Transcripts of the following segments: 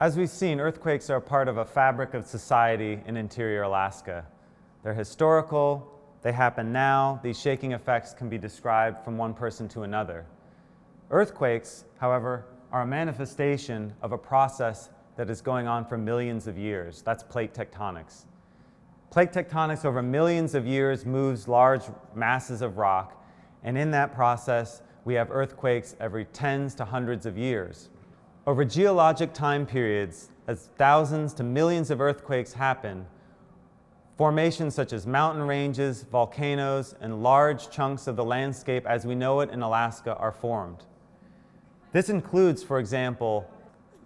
As we've seen, earthquakes are a part of a fabric of society in interior Alaska. They're historical, they happen now, these shaking effects can be described from one person to another. Earthquakes, however, are a manifestation of a process that is going on for millions of years. That's plate tectonics. Plate tectonics over millions of years moves large masses of rock, and in that process we have earthquakes every tens to hundreds of years. Over geologic time periods, as thousands to millions of earthquakes happen, formations such as mountain ranges, volcanoes, and large chunks of the landscape as we know it in Alaska are formed. This includes, for example,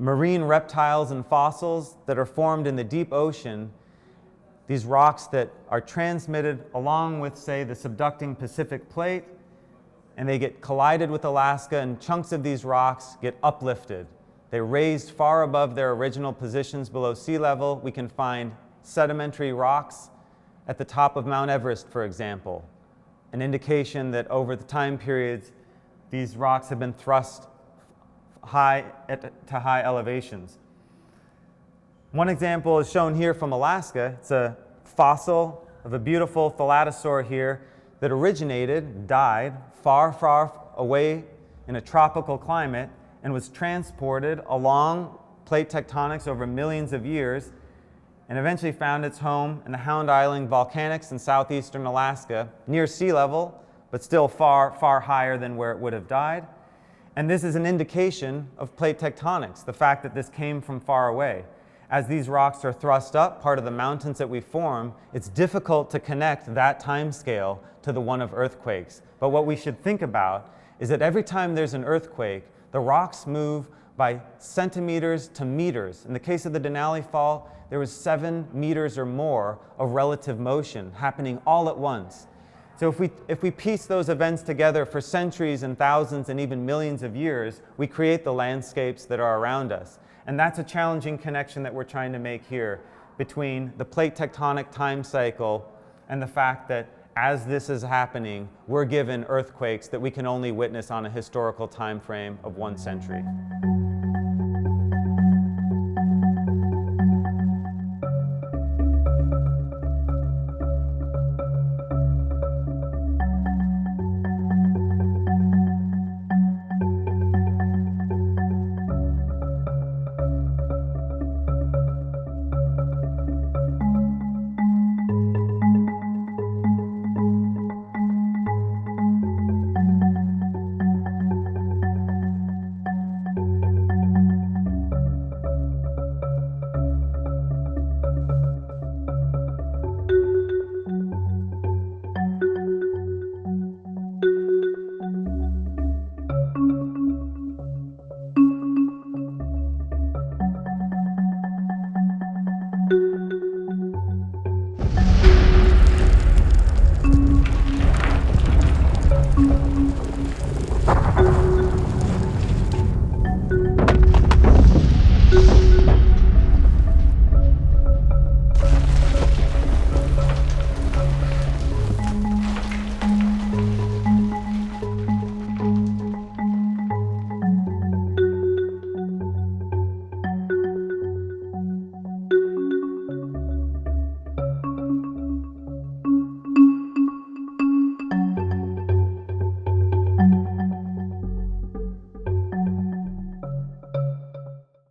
marine reptiles and fossils that are formed in the deep ocean, these rocks that are transmitted along with, say, the subducting Pacific plate, and they get collided with Alaska, and chunks of these rocks get uplifted. They're raised far above their original positions below sea level. We can find sedimentary rocks at the top of Mount Everest, for example, an indication that over the time periods, these rocks have been thrust to high elevations. One example is shown here from Alaska. It's a fossil of a beautiful thalattosaur here that originated, died far, far away in a tropical climate, and was transported along plate tectonics over millions of years, and eventually found its home in the Hound Island volcanics in southeastern Alaska, near sea level, but still far, far higher than where it would have died. And this is an indication of plate tectonics, the fact that this came from far away. As these rocks are thrust up, part of the mountains that we form, it's difficult to connect that time scale to the one of earthquakes. But what we should think about is that every time there's an earthquake, the rocks move by centimeters to meters. In the case of the Denali Fault, there was 7 meters or more of relative motion happening all at once. So if we piece those events together for centuries and thousands and even millions of years, we create the landscapes that are around us. And that's a challenging connection that we're trying to make here between the plate tectonic time cycle and the fact that as this is happening, we're given earthquakes that we can only witness on a historical time frame of 1 century.